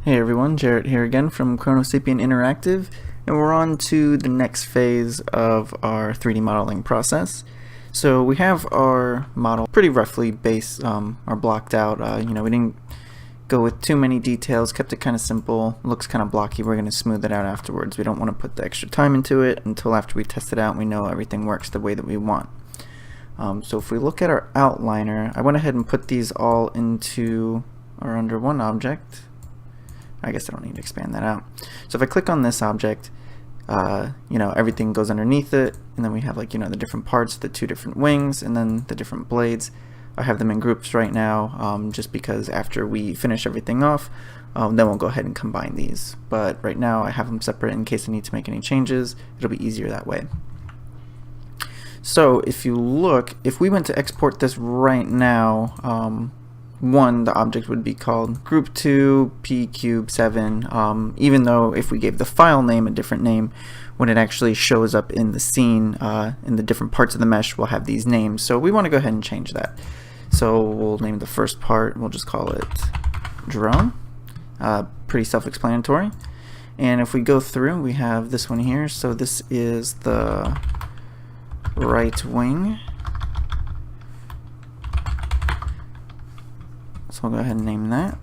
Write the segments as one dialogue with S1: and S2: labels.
S1: Hey everyone, Jarrett here again from Chronosapien Interactive, and we're on to the next phase of our 3D modeling process. So we have our model pretty roughly or blocked out. We didn't go with too many details, kept it kind of simple, looks kind of blocky. We're going to smooth it out afterwards. We don't want to put the extra time into it until after we test it out and we know everything works the way that we want. So if we look at our outliner, I went ahead and put these all into or under one object. I guess I don't need to expand that out. So if I click on this object, everything goes underneath it, and then we have the different parts, the two different wings, and then the different blades. I have them in groups right now, just because after we finish everything off, then we'll go ahead and combine these. But right now I have them separate in case I need to make any changes. It'll be easier that way. So if you look, if we went to export this right now, the object would be called group 2 p cube 7, even though if we gave the file name a different name, when it actually shows up in the scene, in the different parts of the mesh, we'll have these names. So we want to go ahead and change that. So we'll name the first part, we'll just call it drone. Pretty self-explanatory. And if we go through, we have this one here. So this is the right wing. So we'll go ahead and name that.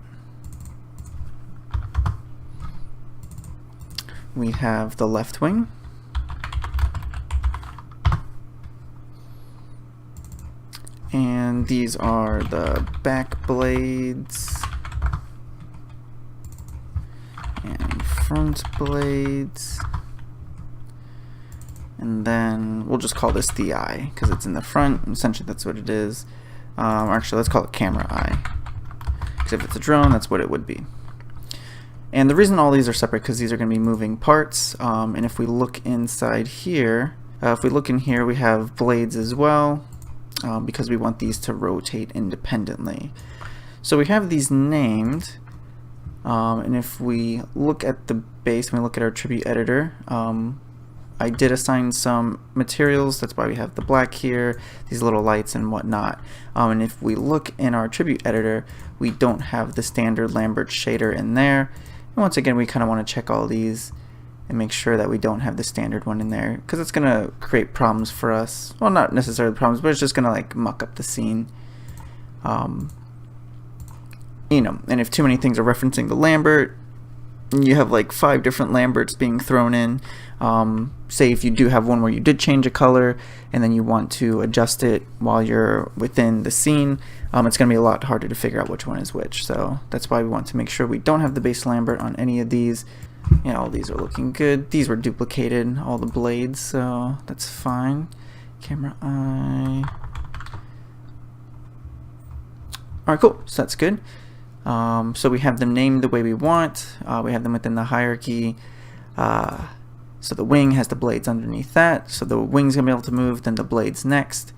S1: We have the left wing. And these are the back blades and front blades. And then we'll just call this the eye because it's in the front. Essentially that's what it is. Actually, let's call it camera eye. If it's a drone, that's what it would be. And the reason all these are separate because these are going to be moving parts, and if we look inside here, we have blades as well, because we want these to rotate independently. So we have these named, and if we look at the base and we look at our attribute editor, I did assign some materials. That's why we have the black here, these little lights and whatnot. And if we look in our attribute editor, we don't have the standard Lambert shader in there. And once again, we kind of want to check all these and make sure that we don't have the standard one in there, because it's going to create problems for us. Well, not necessarily problems, but it's just going to muck up the scene. And if too many things are referencing the Lambert, you have 5 different Lamberts being thrown in. Say if you do have one where you did change a color and then you want to adjust it while you're within the scene, it's going to be a lot harder to figure out which one is which. So that's why we want to make sure we don't have the base Lambert on any of these. All these are looking good. These were duplicated, all the blades, so that's fine. Camera eye. Alright, cool. So that's good. So we have them named the way we want. We have them within the hierarchy. So the wing has the blades underneath that. So the wing's going to be able to move, then the blades next.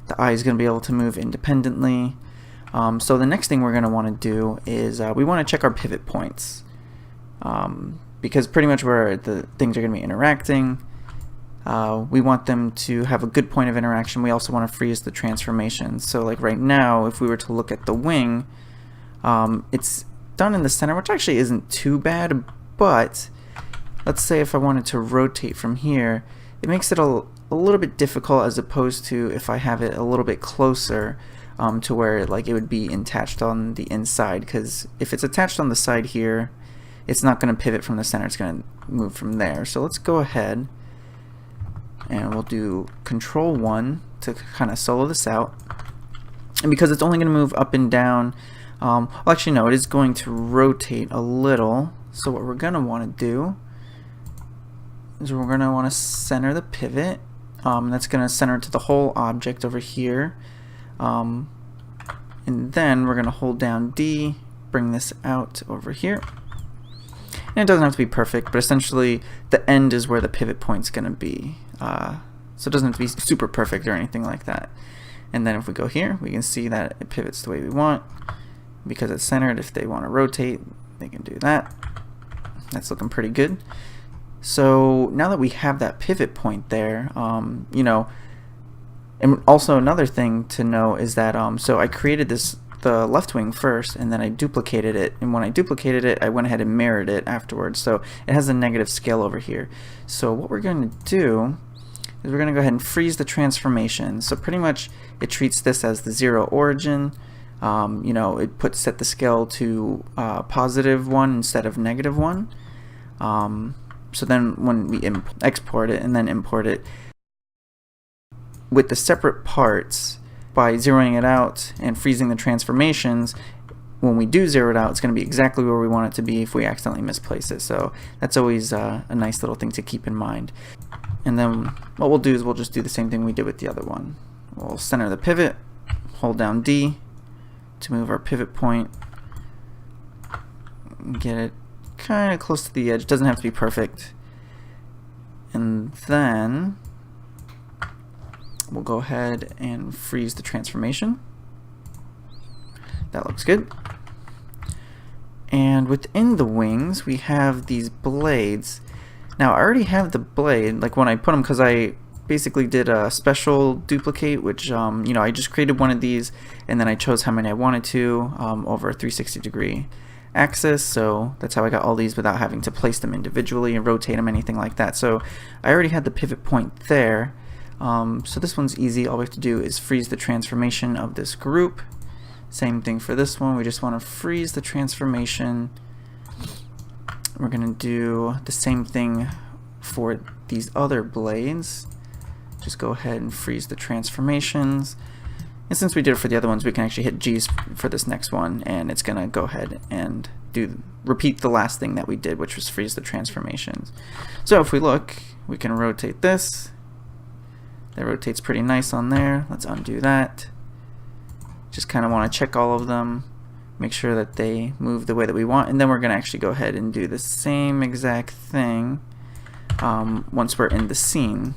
S1: The eye is going to be able to move independently. So the next thing we're going to want to do is we want to check our pivot points. Because pretty much where the things are going to be interacting, we want them to have a good point of interaction. We also want to freeze the transformations. So right now, if we were to look at the wing, it's done in the center, which actually isn't too bad, but let's say if I wanted to rotate from here, it makes it a little bit difficult as opposed to if I have it a little bit closer to where it would be attached on the inside, because if it's attached on the side here, it's not going to pivot from the center, it's going to move from there. So let's go ahead and we'll do Control 1 to kind of solo this out. And because it's only going to move up and down, well, actually no, it is going to rotate a little. So what we're going to want to do is we're going to want to center the pivot. That's going to center it to the whole object over here. And then we're going to hold down D, bring this out over here. And it doesn't have to be perfect, but essentially the end is where the pivot point's going to be. So it doesn't have to be super perfect or anything like that. And then if we go here, we can see that it pivots the way we want. Because it's centered, if they want to rotate, they can do that. That's looking pretty good. So now that we have that pivot point there, and also another thing to know is that so I created this the left wing first, and then I duplicated it, and when I duplicated it, I went ahead and mirrored it afterwards, so it has a negative scale over here. So what we're going to do is we're going to go ahead and freeze the transformation. So pretty much it treats this as the 0 origin. You know, it set the scale to +1 instead of -1. So then when we export it and then import it with the separate parts, by zeroing it out and freezing the transformations, when we do zero it out, it's going to be exactly where we want it to be if we accidentally misplace it. So that's always a nice little thing to keep in mind. And then what we'll do is we'll just do the same thing we did with the other one. We'll center the pivot, hold down D to move our pivot point, get it kind of close to the edge. It doesn't have to be perfect. And then we'll go ahead and freeze the transformation. That looks good. And within the wings, we have these blades. Now, I already have the blade, like when I put them, because I basically did a special duplicate, which, you know, I just created one of these, and then I chose how many I wanted to over a 360-degree axis. So that's how I got all these without having to place them individually and rotate them, anything like that. So I already had the pivot point there. So this one's easy. All we have to do is freeze the transformation of this group. Same thing for this one. We just want to freeze the transformation. We're going to do the same thing for these other blades. Just go ahead and freeze the transformations. And since we did it for the other ones, we can actually hit G's for this next one, and it's going to go ahead and repeat the last thing that we did, which was freeze the transformations. So if we look, we can rotate this. That rotates pretty nice on there. Let's undo that. Just kind of want to check all of them, make sure that they move the way that we want, and then we're going to actually go ahead and do the same exact thing once we're in the scene.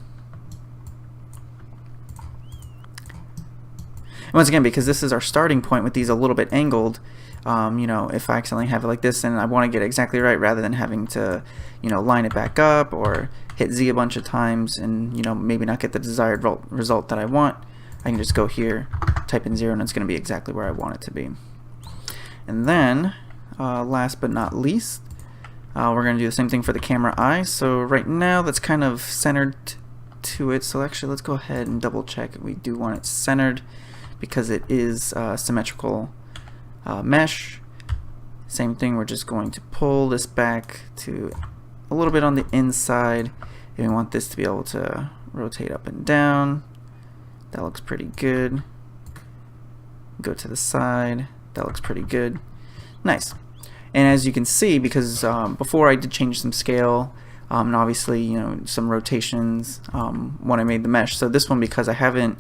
S1: And once again, because this is our starting point with these a little bit angled, you know, if I accidentally have it like this and I want to get it exactly right, rather than having to, you know, line it back up or hit Z a bunch of times and, you know, maybe not get the desired result that I want, I can just go here, type in 0, and it's going to be exactly where I want it to be. And then, last but not least, we're going to do the same thing for the camera eye. So right now that's kind of centered to it. So actually let's go ahead and double check. We do want it centered because it is symmetrical mesh. Same thing, we're just going to pull this back to a little bit on the inside, and we want this to be able to rotate up and down. That looks pretty good. Go to the side. That looks pretty good. Nice. And as you can see, because before I did change some scale, and obviously, you know, some rotations when I made the mesh. So this one, because I haven't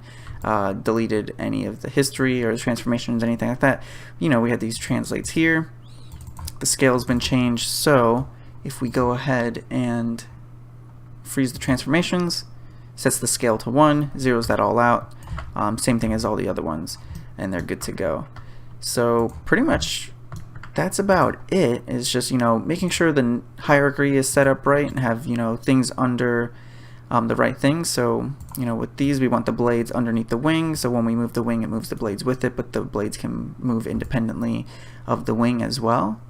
S1: deleted any of the history or the transformations, anything like that, you know, we had these translates here. The scale's been changed. So if we go ahead and freeze the transformations, sets the scale to 1, zeroes that all out. Same thing as all the other ones, and they're good to go. So pretty much that's about it. It's just, you know, making sure the hierarchy is set up right and have, you know, things under the right things. So, you know, with these we want the blades underneath the wing, so when we move the wing it moves the blades with it, but the blades can move independently of the wing as well.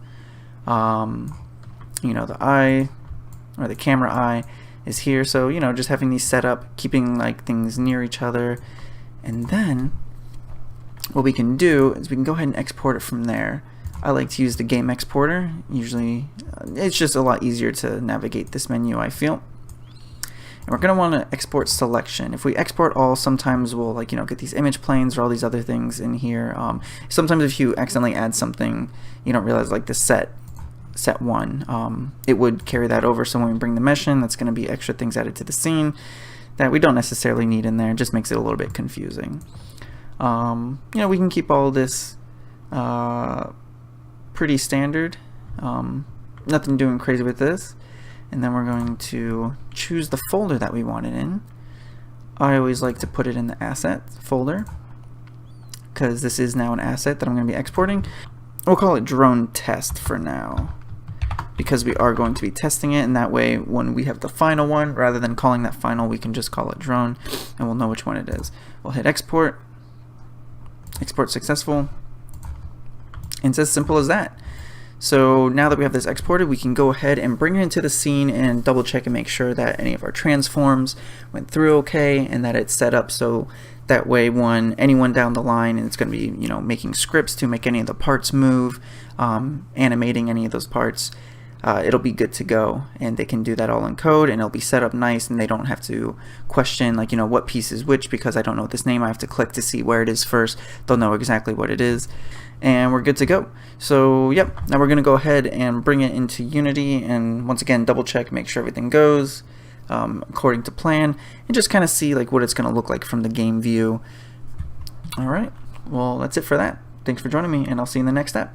S1: You know, the eye, or the camera eye, is here, so, you know, just having these set up, keeping like things near each other, and then what we can do is we can go ahead and export it from there. I like to use the game exporter. Usually it's just a lot easier to navigate this menu, I feel. And we're going to want to export selection. If we export all, sometimes we'll, like, you know, get these image planes or all these other things in here. Sometimes if you accidentally add something, you don't realize, like the set 1, it would carry that over, so when we bring the mesh in, that's going to be extra things added to the scene that we don't necessarily need in there. It just makes it a little bit confusing. You know, we can keep all of this pretty standard, nothing doing crazy with this, and then we're going to choose the folder that we want it in. I always like to put it in the asset folder because this is now an asset that I'm going to be exporting. We'll call it drone test for now, because we are going to be testing it, and that way when we have the final one, rather than calling that final, we can just call it drone and we'll know which one it is. We'll hit export, export successful, And it's as simple as that. So now that we have this exported, we can go ahead and bring it into the scene and double check and make sure that any of our transforms went through okay and that it's set up so that way when anyone down the line, and it's going to be, you know, making scripts to make any of the parts move, animating any of those parts, it'll be good to go, and they can do that all in code, and it'll be set up nice, and they don't have to question, like, you know, what piece is which because I don't know this name. I have to click to see where it is first. They'll know exactly what it is, and we're good to go. So yep, now we're gonna go ahead and bring it into Unity, and once again double check, make sure everything goes according to plan, and just kind of see like what it's gonna look like from the game view. Alright, well, that's it for that. Thanks for joining me, and I'll see you in the next step.